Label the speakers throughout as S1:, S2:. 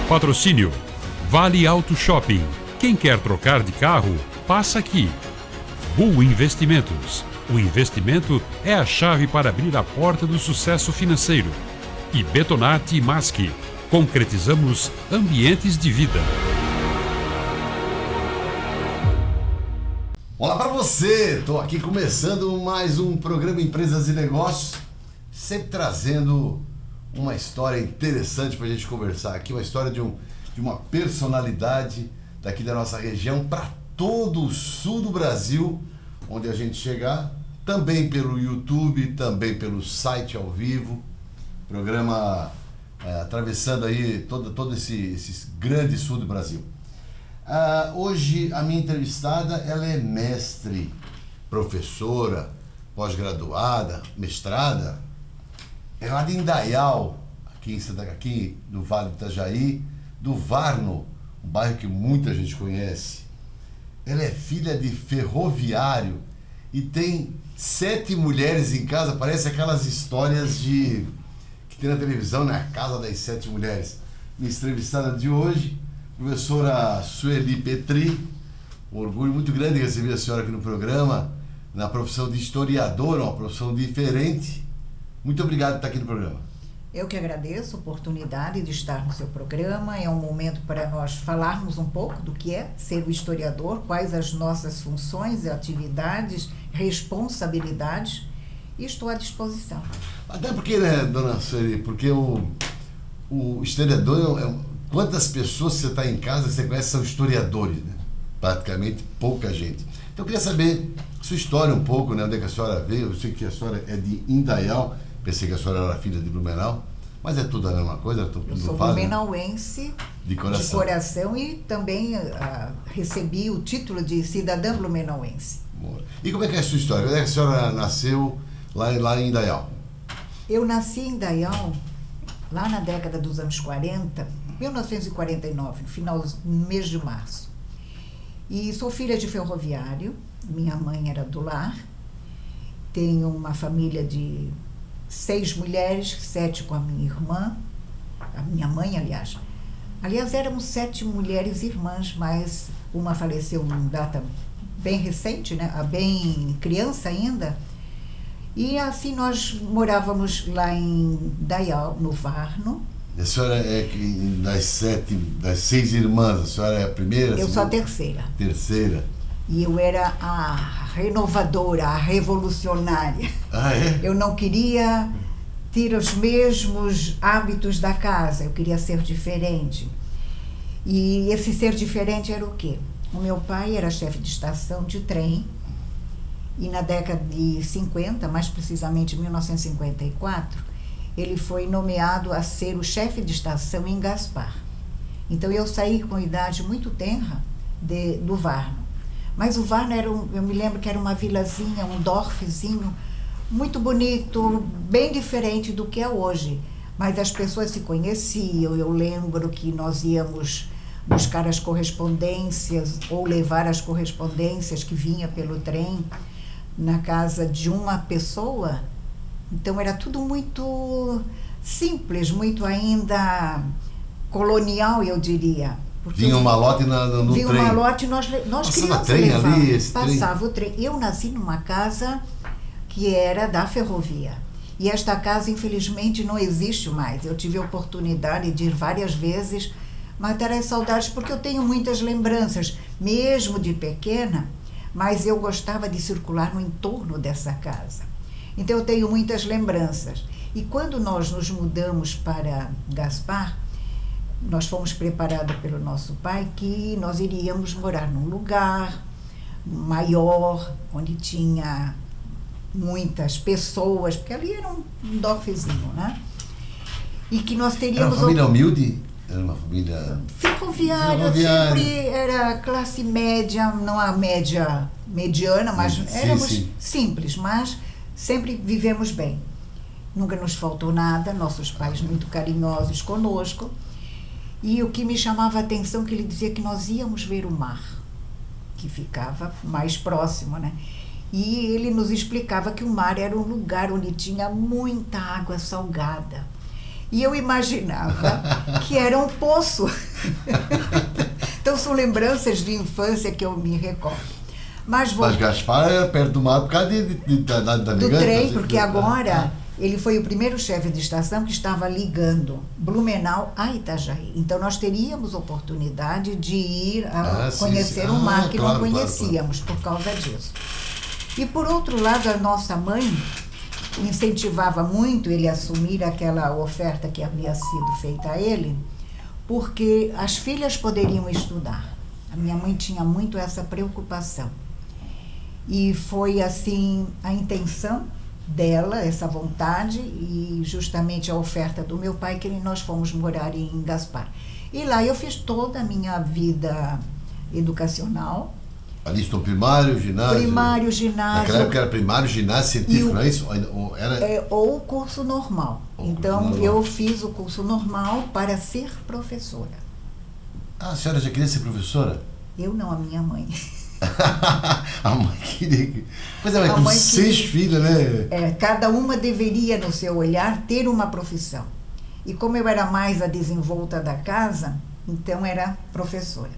S1: Patrocínio Vale Auto Shopping. Quem quer trocar de carro, passa aqui. Bull Investimentos. O investimento é a chave para abrir a porta do sucesso financeiro. E Betonarte e Masque. Concretizamos ambientes de vida.
S2: Olá para você! Estou aqui começando mais um programa Empresas e Negócios, sempre trazendo uma história interessante para a gente conversar aqui, uma história de uma personalidade daqui da nossa região para todo o sul do Brasil, onde a gente chegar, também pelo YouTube, também pelo site ao vivo, programa atravessando aí todo esse grande sul do Brasil. Hoje a minha entrevistada, ela é mestre, professora, pós-graduada, mestrada, é lá de Indaial, aqui no Vale do Itajaí, do Varno, um bairro que muita gente conhece. Ela é filha de ferroviário e tem 7 mulheres em casa, parece aquelas histórias que tem na televisão, né? A Casa das 7 Mulheres. Minha entrevistada de hoje, professora Sueli Petri, um orgulho muito grande receber a senhora aqui no programa, na profissão de historiadora, uma profissão diferente. Muito obrigado por estar aqui no programa.
S3: Eu que agradeço a oportunidade de estar no seu programa. É um momento para nós falarmos um pouco do que é ser o historiador, quais as nossas funções, atividades, responsabilidades, e estou à disposição.
S2: Até porque, né, dona Sueli, porque o historiador, quantas pessoas você está em casa, você conhece, são historiadores, né? Praticamente pouca gente. Então eu queria saber sua história um pouco, né? Onde é que a senhora veio? Eu sei que a senhora é de Indaial, pensei que a senhora era filha de Blumenau, mas é tudo a mesma coisa?
S3: Eu sou blumenauense de coração e também recebi o título de cidadã blumenauense.
S2: E como é que é a sua história? Quando é que a senhora nasceu lá em Indaial?
S3: Eu nasci em Indaial lá na década dos anos 40, 1949, no mês de março. E sou filha de ferroviário, minha mãe era do lar, tenho uma família de 6 mulheres, 7 com a minha irmã, a minha mãe, aliás. Aliás, éramos 7 mulheres irmãs, mas uma faleceu em data bem recente, né? Bem criança ainda. E assim nós morávamos lá em Indaial, no Varno.
S2: A senhora é das 6 irmãs, a senhora é a primeira?
S3: Eu sou a terceira.
S2: Terceira.
S3: E eu era a renovadora, a revolucionária.
S2: Ah, é?
S3: Eu não queria ter os mesmos hábitos da casa, eu queria ser diferente. E esse ser diferente era o quê? O meu pai era chefe de estação de trem, e na década de 50, mais precisamente 1954, ele foi nomeado a ser o chefe de estação em Gaspar. Então eu saí com idade muito tenra do Varno. Mas o Varno eu me lembro que era uma vilazinha, um dorfzinho, muito bonito, bem diferente do que é hoje. Mas as pessoas se conheciam, eu lembro que nós íamos buscar as correspondências ou levar as correspondências que vinha pelo trem na casa de uma pessoa. Então era tudo muito simples, muito ainda colonial, eu diria.
S2: Vinha um malote no trem.
S3: Vinha um malote, nós crianças levávamos, passava o trem. Eu nasci numa casa que era da ferrovia. E esta casa, infelizmente, não existe mais. Eu tive a oportunidade de ir várias vezes matar as saudades, porque eu tenho muitas lembranças, mesmo de pequena, mas eu gostava de circular no entorno dessa casa. Então eu tenho muitas lembranças. E quando nós nos mudamos para Gaspar, nós fomos preparados pelo nosso pai que nós iríamos morar num lugar maior, onde tinha muitas pessoas, porque ali era um dorfzinho, né? E que nós teríamos...
S2: Era uma família humilde? Era uma família...
S3: Ferroviária, sempre era classe média, não a média mediana, mas éramos simples, mas sempre vivemos bem. Nunca nos faltou nada, nossos pais muito carinhosos conosco. E o que me chamava a atenção, que ele dizia que nós íamos ver o mar, que ficava mais próximo, né? E ele nos explicava que o mar era um lugar onde tinha muita água salgada. E eu imaginava que era um poço. Então são lembranças de infância que eu me recordo. Mas
S2: Gaspar era perto do mar por causa da
S3: do trem, porque agora ele foi o primeiro chefe de estação que estava ligando Blumenau a Itajaí. Então nós teríamos oportunidade de ir a conhecer o mar que não conhecíamos por causa disso. E por outro lado, a nossa mãe incentivava muito ele a assumir aquela oferta que havia sido feita a ele, porque as filhas poderiam estudar. A minha mãe tinha muito essa preocupação. E foi assim a intenção dela, essa vontade, e justamente a oferta do meu pai, que nós fomos morar em Gaspar. E lá eu fiz toda a minha vida educacional.
S2: Ali estou primário, ginásio.
S3: Primário, ginásio.
S2: Naquela época era primário, ginásio científico, não é isso?
S3: Ou o curso normal. Então eu fiz o curso normal para ser professora.
S2: Ah, a senhora já queria ser professora?
S3: Eu não, a minha mãe.
S2: A mãe queria. Pois é, mas com 6 filhas, né?
S3: Cada uma deveria, no seu olhar, ter uma profissão. E como eu era mais a desenvolta da casa, então era professora.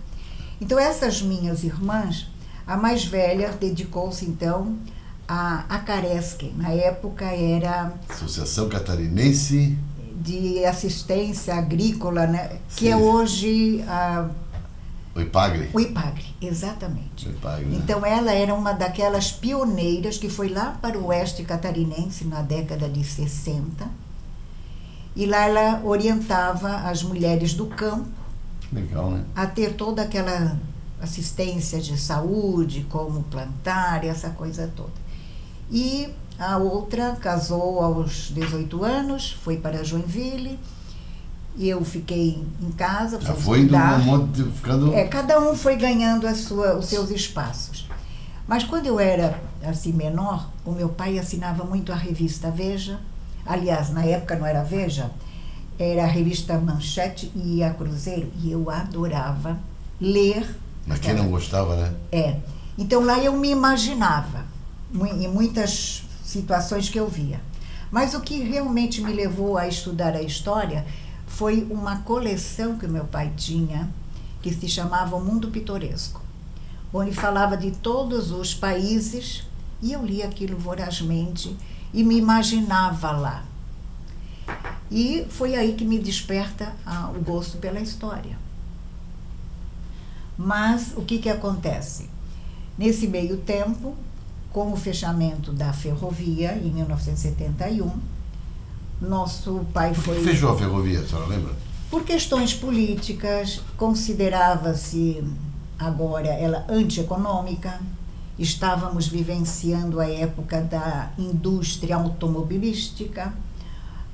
S3: Então essas minhas irmãs, a mais velha dedicou-se então à Caresc. Na época era
S2: Associação Catarinense
S3: de Assistência Agrícola, né? Que é hoje
S2: o IPAGRE.
S3: O IPAGRE, exatamente.
S2: O IPAGRE, né?
S3: Então ela era uma daquelas pioneiras que foi lá para o oeste catarinense na década de 60. E lá ela orientava as mulheres do campo.
S2: Legal, né?
S3: A ter toda aquela assistência de saúde, como plantar, essa coisa toda. E a outra casou aos 18 anos, foi para Joinville. E eu fiquei em casa.
S2: Já foi indo um monte, ficando...
S3: cada um foi ganhando os seus espaços. Mas quando eu era assim menor, o meu pai assinava muito a revista Veja. Aliás, na época não era Veja, era a revista Manchete e a Cruzeiro. E eu adorava ler.
S2: Mas quem não gostava, né?
S3: Então lá eu me imaginava em muitas situações que eu via. Mas o que realmente me levou a estudar a história foi uma coleção que o meu pai tinha, que se chamava O Mundo Pitoresco, onde falava de todos os países, e eu lia aquilo vorazmente e me imaginava lá. E foi aí que me desperta o gosto pela história. Mas o que acontece? Nesse meio tempo, com o fechamento da ferrovia, em 1971, nosso pai foi...
S2: Por que fechou a ferrovia, a senhora lembra?
S3: Por questões políticas, considerava-se agora ela antieconômica, estávamos vivenciando a época da indústria automobilística,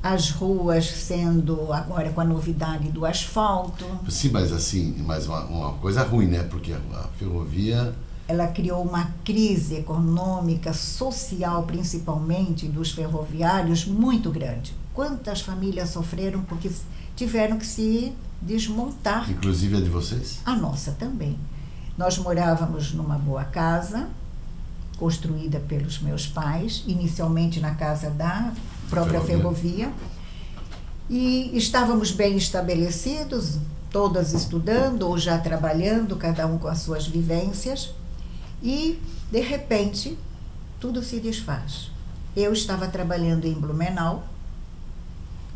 S3: as ruas sendo agora com a novidade do asfalto.
S2: Sim, mas assim, uma coisa ruim, né? Porque a ferrovia...
S3: Ela criou uma crise econômica, social, principalmente dos ferroviários, muito grande. Quantas famílias sofreram porque tiveram que se desmontar.
S2: Inclusive a de vocês?
S3: A nossa também. Nós morávamos numa boa casa, construída pelos meus pais, inicialmente na casa da própria ferrovia. E estávamos bem estabelecidos, todas estudando ou já trabalhando, cada um com as suas vivências. E, de repente, tudo se desfaz. Eu estava trabalhando em Blumenau,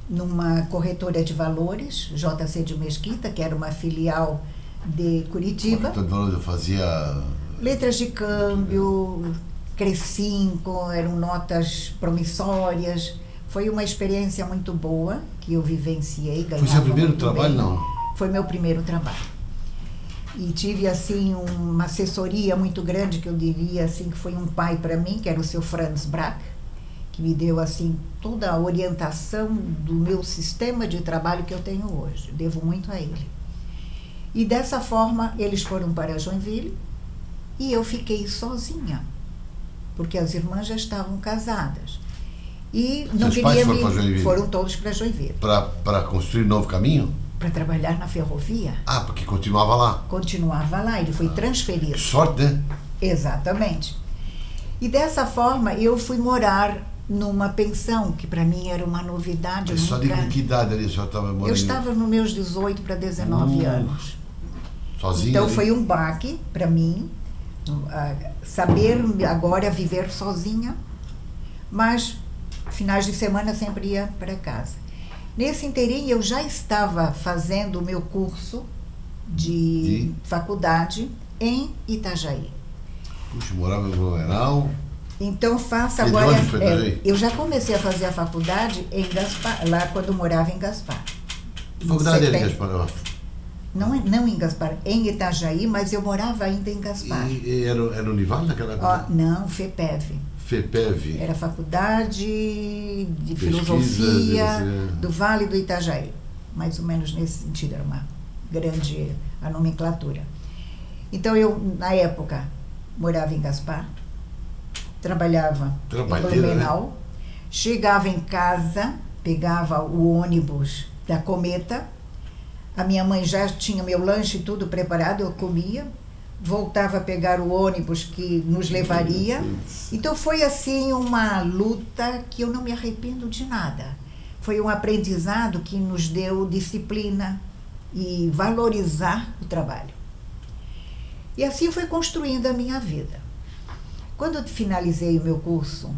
S3: numa corretora de valores, JC de Mesquita, que era uma filial de Curitiba.
S2: Corretora de valores, eu fazia...
S3: letras de câmbio, Crescinco, eram notas promissórias. Foi uma experiência muito boa que eu vivenciei.
S2: Foi seu primeiro trabalho, não?
S3: Foi meu primeiro trabalho. E tive, assim, uma assessoria muito grande, que eu diria, assim, que foi um pai para mim, que era o seu Franz Brack, que me deu, assim, toda a orientação do meu sistema de trabalho que eu tenho hoje. Devo muito a ele. E dessa forma, eles foram para Joinville e eu fiquei sozinha, porque as irmãs já estavam casadas. E não queria foram todos para Joinville.
S2: Para construir um novo caminho?
S3: Para trabalhar na ferrovia.
S2: Ah, porque continuava lá.
S3: Continuava lá, ele foi transferido.
S2: Que sorte, né?
S3: Exatamente. E dessa forma eu fui morar numa pensão, que para mim era uma novidade.
S2: Mas só de que idade ali a senhora estava morando?
S3: Eu estava nos meus 18 para 19 anos.
S2: Sozinha?
S3: Então
S2: ali?
S3: foi um baque para mim, saber agora viver sozinha, mas finais de semana sempre ia para casa. Nesse inteirinho eu já estava fazendo o meu curso de faculdade em Itajaí.
S2: Puxa, morava em Blumenau.
S3: Então faço
S2: E de
S3: agora.
S2: onde foi Itajaí?
S3: Eu já comecei a fazer a faculdade em Gaspar, lá quando eu morava em Gaspar.
S2: Faculdade dele, Gaspar?
S3: Não em Gaspar, em Itajaí, mas eu morava ainda em Gaspar.
S2: E era Univale naquela época?
S3: Não, FEPEV.
S2: FEPEV.
S3: Era Faculdade de
S2: Pesquisa,
S3: Filosofia do Vale do Itajaí. Mais ou menos nesse sentido, era uma grande a nomenclatura. Então eu, na época, morava em Gaspar, trabalhava em Blumenau, né? Chegava em casa, pegava o ônibus da Cometa, a minha mãe já tinha meu lanche e tudo preparado, eu comia, voltava a pegar o ônibus que nos levaria. Então foi assim uma luta que eu não me arrependo de nada. Foi um aprendizado que nos deu disciplina e valorizar o trabalho. E assim foi construindo a minha vida. Quando eu finalizei o meu curso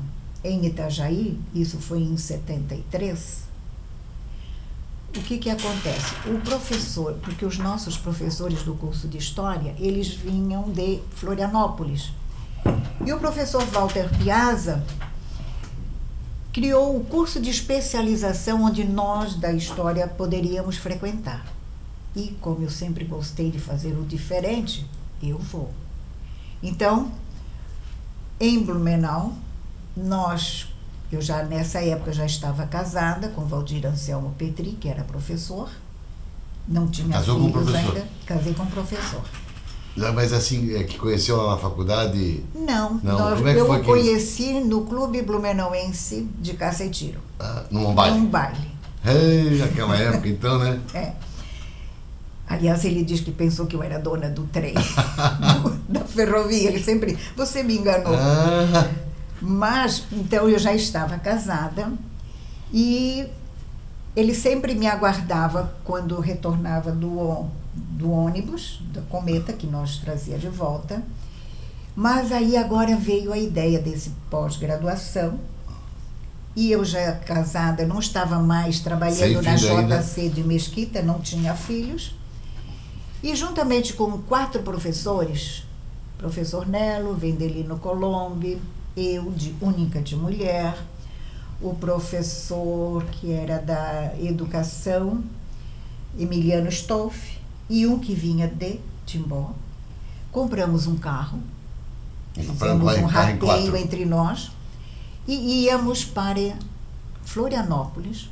S3: em Itajaí, isso foi em 73, o que acontece? O professor, porque os nossos professores do curso de História, eles vinham de Florianópolis. E o professor Walter Piazza criou o curso de especialização onde nós da História poderíamos frequentar. E como eu sempre gostei de fazer o diferente, eu vou. Então, em Blumenau, eu já nessa época já estava casada com Valdir Anselmo Petri, que era professor. Não tinha
S2: Casou
S3: filhos
S2: com o professor?
S3: ainda. Casei com o professor.
S2: Não, mas assim, que conheceu lá na faculdade?
S3: Não,
S2: Como é que
S3: eu
S2: foi
S3: o conheci no Clube Blumenauense de Cacetiro.
S2: Num baile?
S3: Num baile.
S2: Naquela época, então, né?
S3: É. Aliás, ele diz que pensou que eu era dona do trem, da ferrovia. Ele sempre, você me enganou. Mas, então, eu já estava casada e ele sempre me aguardava quando retornava do ônibus, da Cometa, que nós trazia de volta. Mas aí agora veio a ideia desse pós-graduação e eu já casada, não estava mais trabalhando na JC de Mesquita, não tinha filhos. E juntamente com 4 professores, professor Nelo, Vendelino Colombi, eu, única de mulher, o professor que era da educação, Emiliano Stolf, e um que vinha de Timbó. Compramos um carro, fizemos um rateio entre nós e íamos para Florianópolis.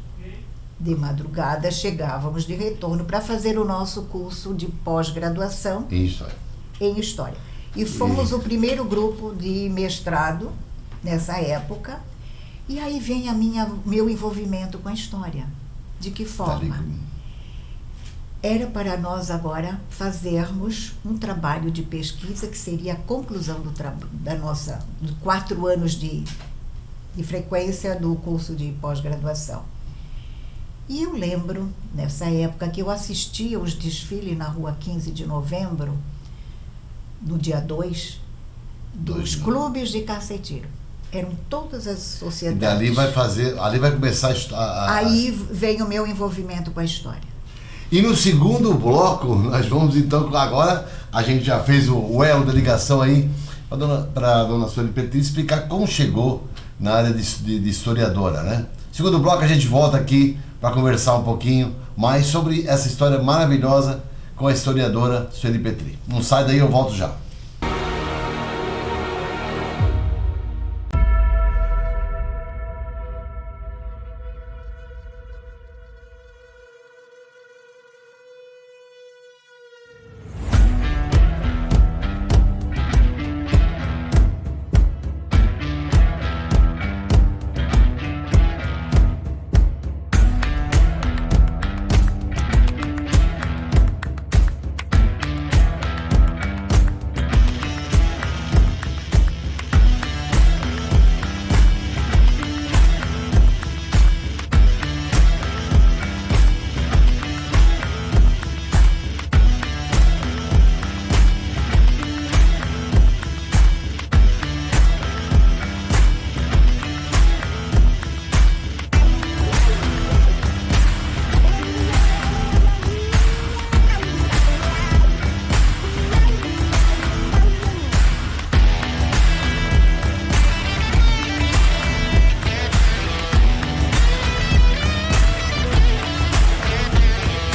S3: De madrugada chegávamos de retorno para fazer o nosso curso de pós-graduação em História. E fomos o primeiro grupo de mestrado nessa época. E aí vem meu envolvimento com a História. De que forma? Era para nós agora fazermos um trabalho de pesquisa que seria a conclusão da nossa 4 anos de frequência do curso de pós-graduação. E eu lembro, nessa época, que eu assistia os desfiles na rua 15 de novembro, no dia 2, dos clubes de Cacetiro. Eram todas as sociedades.
S2: E ali vai começar
S3: Aí vem o meu envolvimento com a História.
S2: E no segundo bloco, nós vamos então, agora a gente já fez o elo da ligação aí, para a dona Sueli Petri explicar como chegou na área de historiadora, né? Segundo bloco a gente volta aqui para conversar um pouquinho mais sobre essa história maravilhosa com a historiadora Sueli Petri. Não sai daí, eu volto já.